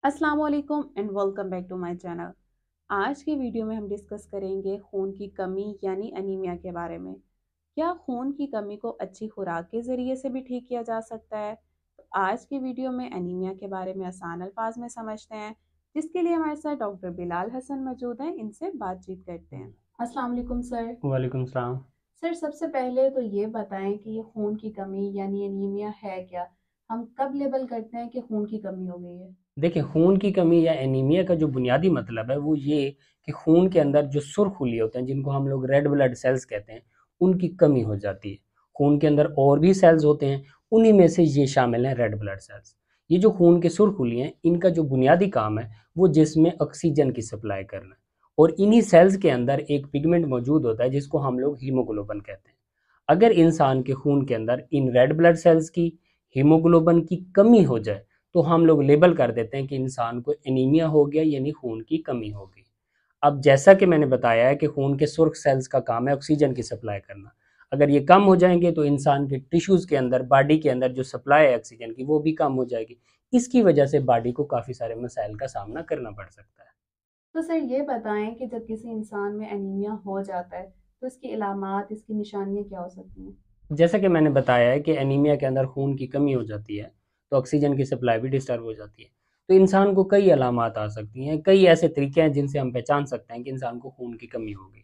अस्सलाम वालेकुम and welcome back to my channel. आज की वीडियो में हम डिस्कस करेंगे खून की कमी यानी एनीमिया के बारे में। क्या खून की कमी को अच्छी खुराक के ज़रिए से भी ठीक किया जा सकता है? तो आज की वीडियो में एनीमिया के बारे में आसान अल्फाज में समझते हैं, जिसके लिए हमारे साथ डॉक्टर बिलाल हसन मौजूद हैं। इनसे बातचीत करते हैं। अस्सलाम वालेकुम सर। वालेकुम सलाम। सर, सबसे पहले तो ये बताएं कि ये खून की कमी यानी एनीमिया है क्या? हम कब लेबल करते हैं कि खून की कमी हो गई है? देखिए, खून की कमी या एनीमिया का जो बुनियादी मतलब है वो ये कि खून के अंदर जो सुर्ख-खूली होते हैं, जिनको हम लोग रेड ब्लड सेल्स कहते हैं, उनकी कमी हो जाती है। खून के अंदर और भी सेल्स होते हैं, उन्हीं में से ये शामिल हैं रेड ब्लड सेल्स। ये जो खून के सुर्ख-खूली हैं, इनका जो बुनियादी काम है, वो जिस्म में ऑक्सीजन की सप्लाई करना है और इन्हीं सेल्स के अंदर एक पिगमेंट मौजूद होता है जिसको हम लोग हीमोग्लोबिन कहते हैं। अगर इंसान के खून के अंदर इन रेड ब्लड सेल्स की, हीमोग्लोबिन की कमी हो जाए, तो हम लोग लेबल कर देते हैं कि इंसान को एनीमिया हो गया यानी खून की कमी हो गई। अब जैसा कि मैंने बताया है कि खून के सुर्ख सेल्स का काम है ऑक्सीजन की सप्लाई करना। अगर ये कम हो जाएँगे तो इंसान के टिश्यूज़ के अंदर, बॉडी के अंदर जो सप्लाई है ऑक्सीजन की वो भी कम हो जाएगी। इसकी वजह से बॉडी को काफ़ी सारे मसाइल का सामना करना पड़ सकता है। तो सर ये बताएँ कि जब किसी इंसान में एनीमिया हो जाता है, तो इसकी अलामात, इसकी निशानियाँ क्या हो सकती हैं? जैसा कि मैंने बताया है कि एनीमिया के अंदर खून की कमी हो जाती है, तो ऑक्सीजन की सप्लाई भी डिस्टर्ब हो जाती है। तो इंसान को कई अलामात आ सकती हैं, कई ऐसे तरीके हैं जिनसे हम पहचान सकते हैं कि इंसान को खून की कमी हो गई है।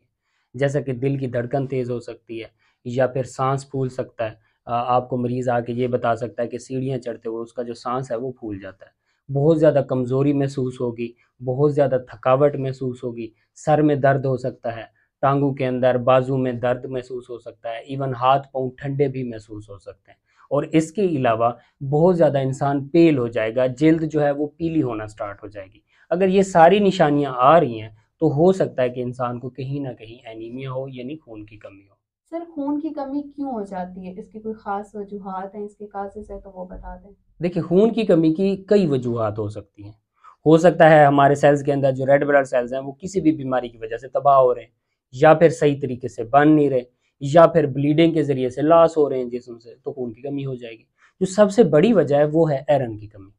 जैसा कि दिल की धड़कन तेज़ हो सकती है या फिर साँस फूल सकता है। आपको मरीज़ आके ये बता सकता है कि सीढ़ियाँ चढ़ते हुए उसका जो साँस है वो फूल जाता है। बहुत ज़्यादा कमज़ोरी महसूस होगी, बहुत ज़्यादा थकावट महसूस होगी, सर में दर्द हो सकता है, टाँगों के अंदर, बाजू में दर्द महसूस हो सकता है, इवन हाथ-पाँव ठंडे भी महसूस हो सकते हैं। और इसके अलावा बहुत ज़्यादा इंसान पेल हो जाएगा, जिल्द जो है वो पीली होना स्टार्ट हो जाएगी। अगर ये सारी निशानियाँ आ रही हैं, तो हो सकता है कि इंसान को कहीं न कहीं एनीमिया हो यानी खून की कमी हो। सर, खून की कमी क्यों हो जाती है? इसकी कोई ख़ास वजूहात हैं, इसके काज़ेज़ हैं तो वो बता दें। देखिए, खून की कमी की कई वजूहात हो सकती हैं। हो सकता है हमारे सेल्स के अंदर जो रेड ब्लड सेल्स हैं वो किसी भी बीमारी की वजह से तबाह हो रहे हैं, या फिर सही तरीके से बन नहीं रहे, या फिर ब्लीडिंग के ज़रिए से लॉस हो रहे हैं जिस्म से, तो खून की कमी हो जाएगी। जो सबसे बड़ी वजह है वो है आयरन की कमी।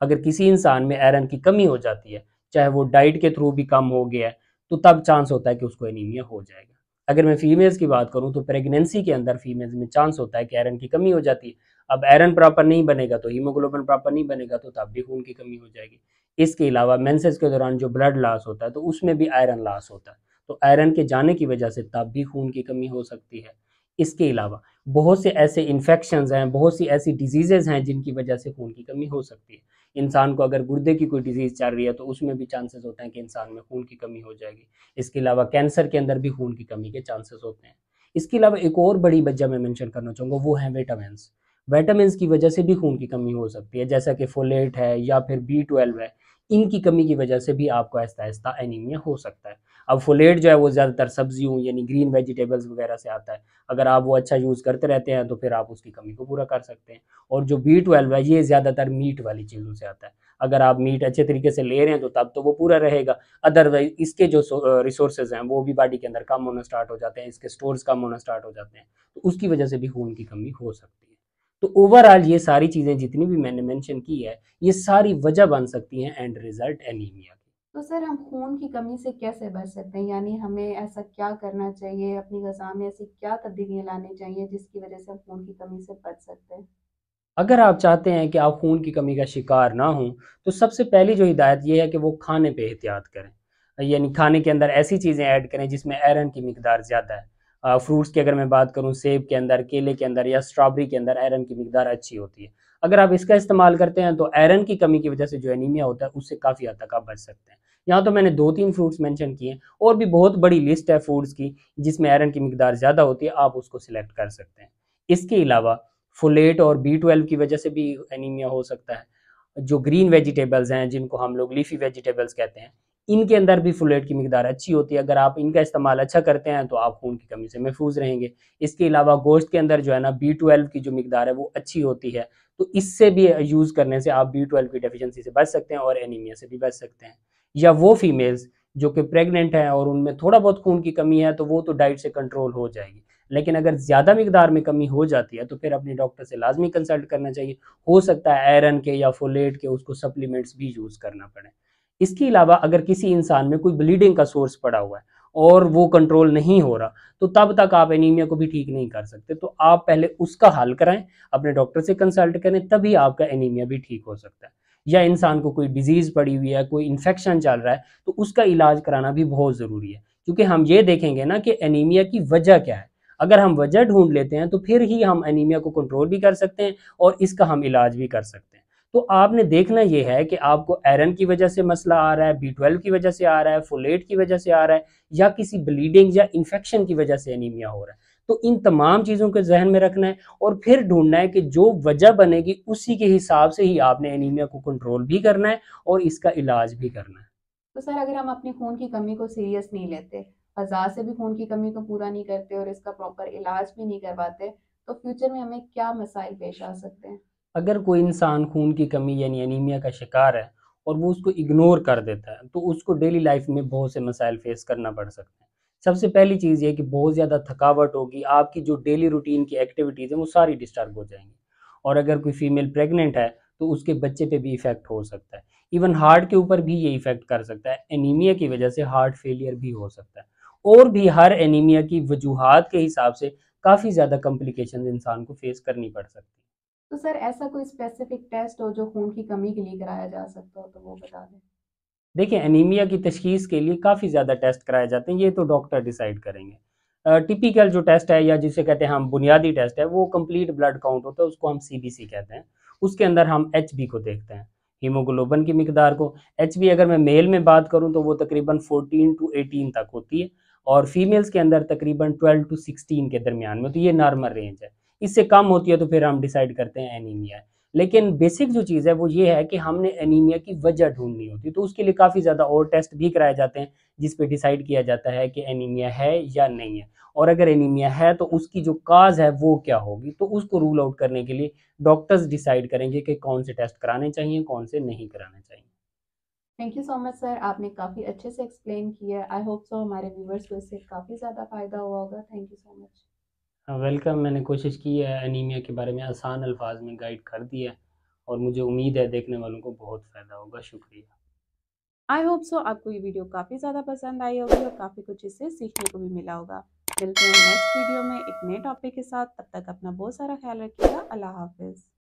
अगर किसी इंसान में आयरन की कमी हो जाती है, चाहे वो डाइट के थ्रू भी कम हो गया है, तो तब चांस होता है कि उसको एनीमिया हो जाएगा। अगर मैं फीमेल्स की बात करूँ तो प्रेगनेंसी के अंदर फीमेल्स में चांस होता है कि आयरन की कमी हो जाती है। अब आयरन प्रॉपर नहीं बनेगा तो हीमोग्लोबिन प्रॉपर नहीं बनेगा तो तब भी खून की कमी हो जाएगी। इसके अलावा मेंसेस के दौरान जो ब्लड लॉस होता है तो उसमें भी आयरन लॉस होता है। तो आयरन के जाने की वजह से तब भी खून की कमी हो सकती है। इसके अलावा बहुत से ऐसे इन्फेक्शंस हैं, बहुत सी ऐसी डिजीज़ेज़ हैं जिनकी वजह से खून की कमी हो सकती है। इंसान को अगर गुर्दे की कोई डिज़ीज़ चल रही है तो उसमें भी चांसेस होते हैं कि इंसान में खून की कमी हो जाएगी। इसके अलावा कैंसर के अंदर भी खून की कमी के चांसेस होते हैं। इसके अलावा एक और बड़ी वजह मैं मेंशन करना चाहूँगा, वो है विटामिन्स। विटामिन्स की वजह से भी खून की कमी हो सकती है, जैसा कि फोलेट है या फिर बी12 है। इनकी कमी की वजह से भी आपको आहिस्ता-आहिस्ता एनीमिया हो सकता है। अब फोलेट जो है वो ज़्यादातर सब्जियों यानी ग्रीन वेजिटेबल्स वगैरह से आता है। अगर आप वो अच्छा यूज़ करते रहते हैं तो फिर आप उसकी कमी को पूरा कर सकते हैं। और जो बी12 है ये ज़्यादातर मीट वाली चीज़ों से आता है। अगर आप मीट अच्छे तरीके से ले रहे हैं तो तब तो वो पूरा रहेगा। अदरवाइज़ इसके जो रिसोर्सेज़ हैं वो भी बॉडी के अंदर कम होना स्टार्ट हो जाते हैं, इसके स्टोर्स कम होना स्टार्ट हो जाते हैं। तो उसकी वजह से भी खून की कमी हो सकती है। तो ओवरऑल ये सारी चीज़ें जितनी भी मैंने मेंशन की है, ये सारी वजह बन सकती हैं एंड रिज़ल्ट एनीमिया की। तो सर, हम खून की कमी से कैसे बच सकते हैं? यानी हमें ऐसा क्या करना चाहिए? अपनी ग़िज़ा में ऐसी क्या तब्दीलियाँ लानी चाहिए जिसकी वज़ह से हम खून की कमी से बच सकते हैं? अगर आप चाहते हैं कि आप खून की कमी का शिकार ना हों, तो सबसे पहली जो हिदायत ये है कि वो खाने पे एहतियात करें। यानी खाने के अंदर ऐसी चीज़ें ऐड करें जिसमें आयरन की मिकदार ज़्यादा है। फ्रूट्स की अगर मैं बात करूँ, सेब के अंदर, केले के अंदर या स्ट्रॉबेरी के अंदर आयरन की मिकदार अच्छी होती है। अगर आप इसका इस्तेमाल करते हैं तो आयरन की कमी की वजह से जो एनीमिया होता है उससे काफ़ी हद तक आप बच सकते हैं। यहाँ तो मैंने 2-3 फ्रूट्स मेंशन किए हैं, और भी बहुत बड़ी लिस्ट है फूड्स की जिसमें आयरन की मिकदार ज़्यादा होती है, आप उसको सिलेक्ट कर सकते हैं। इसके अलावा फोलेट और बी12 की वजह से भी एनीमिया हो सकता है। जो ग्रीन वेजिटेबल्स हैं जिनको हम लोग लीफी वेजिटेबल्स कहते हैं, इनके अंदर भी फोलेट की मिकदार अच्छी होती है। अगर आप इनका इस्तेमाल अच्छा करते हैं तो आप खून की कमी से महफूज रहेंगे। इसके अलावा गोश्त के अंदर जो है ना, बी12 की जो मिकदार है वो अच्छी होती है। तो इससे भी यूज़ करने से आप बी12 की डेफिशिएंसी से बच सकते हैं और एनीमिया से भी बच सकते हैं। या वो फीमेल्स जो कि प्रेग्नेंट हैं और उनमें थोड़ा बहुत खून की कमी है तो वो तो डाइट से कंट्रोल हो जाएगी। लेकिन अगर ज़्यादा मिकदार में कमी हो जाती है तो फिर अपने डॉक्टर से लाजमी कंसल्ट करना चाहिए। हो सकता है आयरन के या फोलेट के उसको सप्लीमेंट्स भी यूज़ करना पड़े। इसके अलावा अगर किसी इंसान में कोई ब्लीडिंग का सोर्स पड़ा हुआ है और वो कंट्रोल नहीं हो रहा, तो तब तक आप एनीमिया को भी ठीक नहीं कर सकते। तो आप पहले उसका हल कराएं, अपने डॉक्टर से कंसल्ट करें, तभी आपका एनीमिया भी ठीक हो सकता है। या इंसान को कोई डिजीज़ पड़ी हुई है, कोई इन्फेक्शन चल रहा है, तो उसका इलाज कराना भी बहुत ज़रूरी है, क्योंकि हम ये देखेंगे ना कि एनीमिया की वजह क्या है। अगर हम वजह ढूंढ लेते हैं तो फिर ही हम एनीमिया को कंट्रोल भी कर सकते हैं और इसका हम इलाज भी कर सकते हैं। तो आपने देखना ये है कि आपको आयरन की वजह से मसला आ रहा है, B12 की वजह से आ रहा है, फोलेट की वजह से आ रहा है, या किसी ब्लीडिंग या इन्फेक्शन की वजह से एनीमिया हो रहा है। तो इन तमाम चीज़ों को जहन में रखना है और फिर ढूंढना है कि जो वजह बनेगी उसी के हिसाब से ही आपने एनीमिया को कंट्रोल भी करना है और इसका इलाज भी करना है। तो सर अगर हम अपनी खून की कमी को सीरियस नहीं लेते, बाजार से भी खून की कमी को पूरा नहीं करते और इसका प्रॉपर इलाज भी नहीं करवाते, तो फ्यूचर में हमें क्या मसाइल पेश आ सकते हैं? अगर कोई इंसान खून की कमी यानी एनीमिया का शिकार है और वो उसको इग्नोर कर देता है, तो उसको डेली लाइफ में बहुत से मसाइल फेस करना पड़ सकते हैं। सबसे पहली चीज़ ये कि बहुत ज़्यादा थकावट होगी, आपकी जो डेली रूटीन की एक्टिविटीज़ हैं वो सारी डिस्टर्ब हो जाएंगी। और अगर कोई फीमेल प्रेग्नेंट है तो उसके बच्चे पे भी इफ़ेक्ट हो सकता है। इवन हार्ट के ऊपर भी ये इफ़ेक्ट कर सकता है। एनीमिया की वजह से हार्ट फेलियर भी हो सकता है। और भी हर एनीमिया की वजूहात के हिसाब से काफ़ी ज़्यादा कॉम्प्लिकेशन इंसान को फेस करनी पड़ सकती है। तो सर ऐसा कोई स्पेसिफिक टेस्ट हो जो खून की कमी के लिए कराया जा सकता हो तो वो बता दें। देखिए, एनीमिया की तशख़ीस के लिए काफ़ी ज़्यादा टेस्ट कराए जाते हैं, ये तो डॉक्टर डिसाइड करेंगे। टिपिकल जो टेस्ट है या जिसे कहते हैं हम बुनियादी टेस्ट है, वो कंप्लीट ब्लड काउंट होता है, उसको हम सीबीसी कहते हैं। उसके अंदर हम एचबी को देखते हैं, हीमोग्लोबिन की मिकदार को। एचबी अगर मैं मेल में बात करूँ तो वो तकरीबन 14 टू 18 तक होती है और फीमेल्स के अंदर तकरीबन 12 टू 16 के दरमियान में, तो ये नॉर्मल रेंज है। इससे कम होती है तो फिर हम डिसाइड करते हैं एनीमिया है। लेकिन बेसिक जो चीज़ है वो ये है कि हमने एनीमिया की वजह ढूंढनी होती है, तो उसके लिए काफ़ी ज़्यादा और टेस्ट भी कराए जाते हैं जिस पे डिसाइड किया जाता है कि एनीमिया है या नहीं है। और अगर एनीमिया है तो उसकी जो काज है वो क्या होगी, तो उसको रूल आउट करने के लिए डॉक्टर्स डिसाइड करेंगे कि कौन से टेस्ट कराने चाहिए, कौन से नहीं कराने चाहिए। Thank you so much sir, आपने काफ़ी अच्छे से एक्सप्लेन किया। आई होप सो हमारे व्यूवर्स को इससे काफ़ी ज़्यादा फ़ायदा हुआ होगा। Thank you so much. Welcome. मैंने कोशिश की है एनीमिया के बारे में आसान अल्फाज में गाइड कर दिया है और मुझे उम्मीद है देखने वालों को बहुत फ़ायदा होगा। शुक्रिया। आई होप सो आपको ये वीडियो काफ़ी ज़्यादा पसंद आई होगी और काफ़ी कुछ इससे सीखने को भी मिला होगा। मिलते हैं नेक्स्ट वीडियो में एक नए टॉपिक के साथ, तब तक अपना बहुत सारा ख्याल रखिएगा। अल्लाह हाफिज़।